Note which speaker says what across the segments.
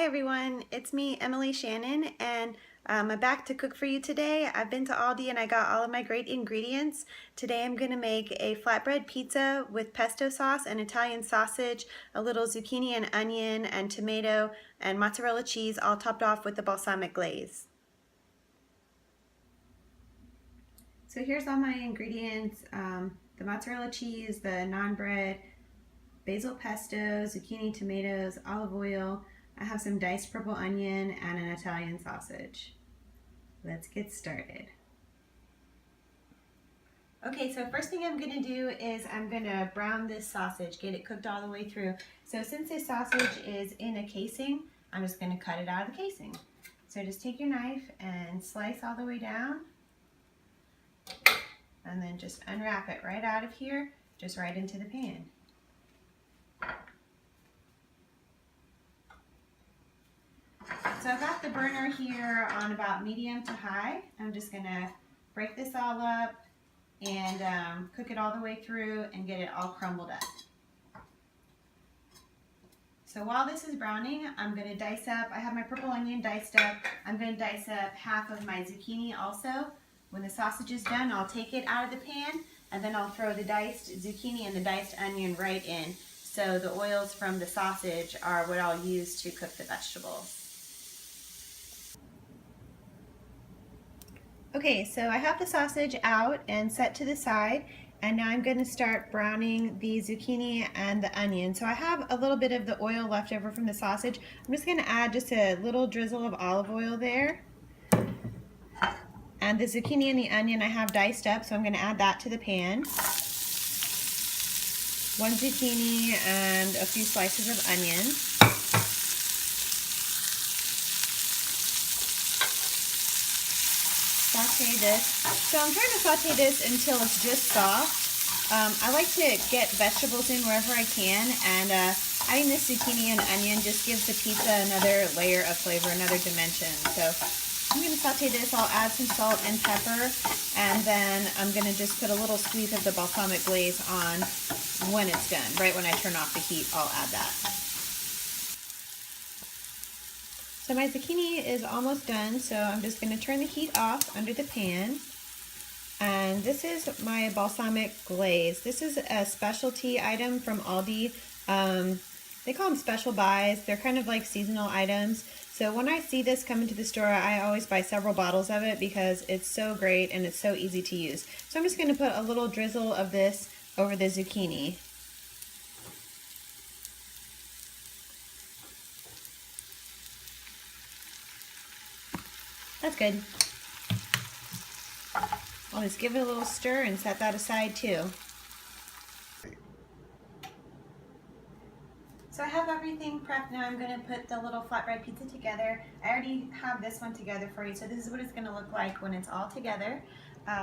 Speaker 1: Hi everyone, it's me, Emilee Shannon, and I'm back to cook for you today. I've been to Aldi and I got all of my great ingredients. Today I'm going to make a flatbread pizza with pesto sauce and Italian sausage, a little zucchini and onion and tomato and mozzarella cheese, all topped off with the balsamic glaze. So here's all my ingredients, the mozzarella cheese, the naan bread, basil pesto, zucchini, tomatoes, olive oil. I have some diced purple onion and an Italian sausage. Let's get started. Okay, so first thing I'm gonna do is I'm gonna brown this sausage, get it cooked all the way through. So since this sausage is in a casing, I'm just gonna cut it out of the casing. So just take your knife and slice all the way down, and then just unwrap it right out of here, just right into the pan. So I've got the burner here on about medium to high. I'm just gonna break this all up and cook it all the way through and get it all crumbled up. So while this is browning, I'm gonna dice up, I have my purple onion diced up. I'm gonna dice up half of my zucchini also. When the sausage is done, I'll take it out of the pan and then I'll throw the diced zucchini and the diced onion right in. So the oils from the sausage are what I'll use to cook the vegetables. Okay, so I have the sausage out and set to the side, and now I'm going to start browning the zucchini and the onion. So I have a little bit of the oil left over from the sausage. I'm just going to add just a little drizzle of olive oil there. And the zucchini and the onion I have diced up, so I'm going to add that to the pan. One zucchini and a few slices of onion. Saute this. So I'm trying to saute this until it's just soft. I like to get vegetables in wherever I can, and adding this zucchini and onion just gives the pizza another layer of flavor, another dimension. So I'm going to saute this. I'll add some salt and pepper, and then I'm going to just put a little squeeze of the balsamic glaze on when it's done. Right when I turn off the heat, I'll add that. So my zucchini is almost done, so I'm just going to turn the heat off under the pan. And this is my balsamic glaze. This is a specialty item from Aldi. They call them special buys. They're kind of like seasonal items. So when I see this come into the store, I always buy several bottles of it because it's so great and it's so easy to use. So I'm just going to put a little drizzle of this over the zucchini. That's good. I'll just give it a little stir and set that aside too. So I have everything prepped now. I'm going to put the little flatbread pizza together. I already have this one together for you, so this is what it's going to look like when it's all together.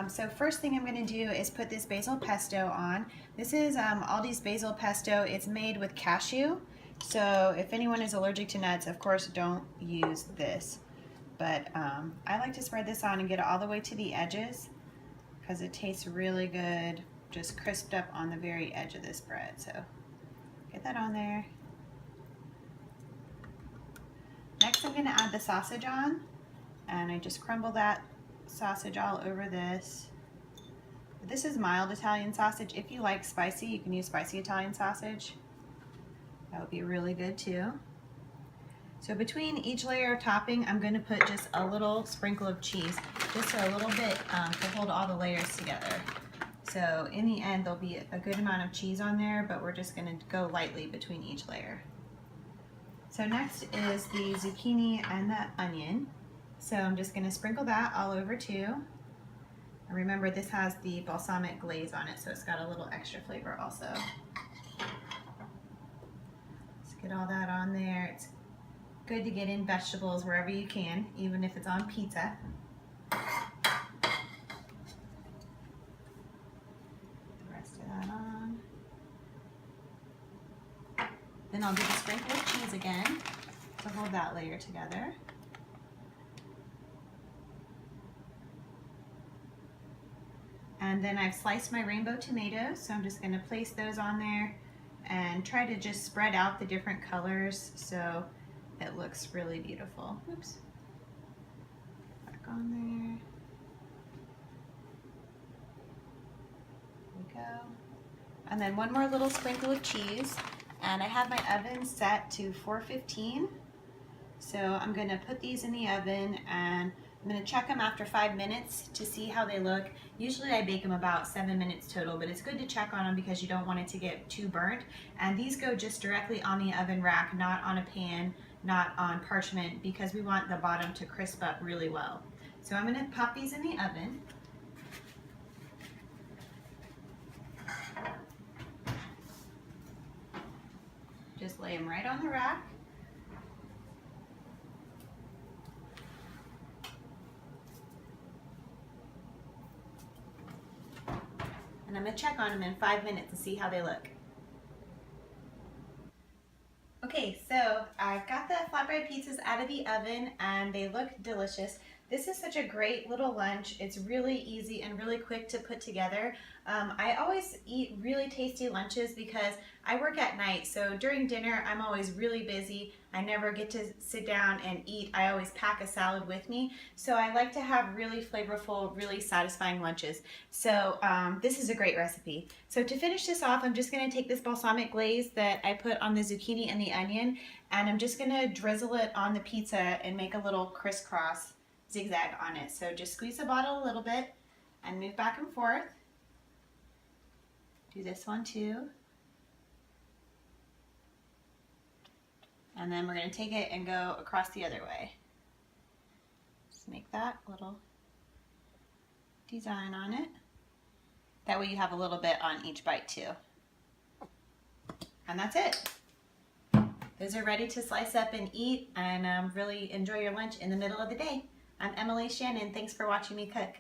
Speaker 1: So first thing I'm going to do is put this basil pesto on. This is Aldi's basil pesto. It's made with cashew, so if anyone is allergic to nuts, of course don't use this. But I like to spread this on and get it all the way to the edges because it tastes really good, just crisped up on the very edge of this bread. So get that on there. Next I'm going to add the sausage on, and I just crumble that sausage all over this. This is mild Italian sausage. If you like spicy, you can use spicy Italian sausage. That would be really good too. So between each layer of topping, I'm going to put just a little sprinkle of cheese, just a little bit to hold all the layers together. So in the end, there'll be a good amount of cheese on there, but we're just going to go lightly between each layer. So next is the zucchini and the onion. So I'm just going to sprinkle that all over too. And remember, this has the balsamic glaze on it, so it's got a little extra flavor also. Let's get all that on there. It's good to get in vegetables wherever you can, even if it's on pizza. The rest of that on. Then I'll do the sprinkle of cheese again to hold that layer together. And then I've sliced my rainbow tomatoes, so I'm just going to place those on there and try to just spread out the different colors so it looks really beautiful. Oops. Back on there. There we go. And then one more little sprinkle of cheese. And I have my oven set to 415. So I'm gonna put these in the oven and I'm gonna check them after 5 minutes to see how they look. Usually I bake them about 7 minutes total, but it's good to check on them because you don't want it to get too burnt. And these go just directly on the oven rack, not on a pan, not on parchment, because we want the bottom to crisp up really well. So I'm gonna pop these in the oven. Just lay them right on the rack. And I'm going to check on them in 5 minutes and see how they look. Okay, so I've got the flatbread pizzas out of the oven and they look delicious. This is such a great little lunch. It's really easy and really quick to put together. I always eat really tasty lunches because I work at night, so during dinner I'm always really busy. I never get to sit down and eat. I always pack a salad with me. So I like to have really flavorful, really satisfying lunches. So this is a great recipe. So to finish this off, I'm just gonna take this balsamic glaze that I put on the zucchini and the onion, and I'm just gonna drizzle it on the pizza and make a little crisscross zigzag on it. So just squeeze the bottle a little bit and move back and forth. Do this one too. And then we're going to take it and go across the other way. Just make that little design on it. That way you have a little bit on each bite too. And that's it. Those are ready to slice up and eat and really enjoy your lunch in the middle of the day. I'm Emilee Shannon. Thanks for watching me cook.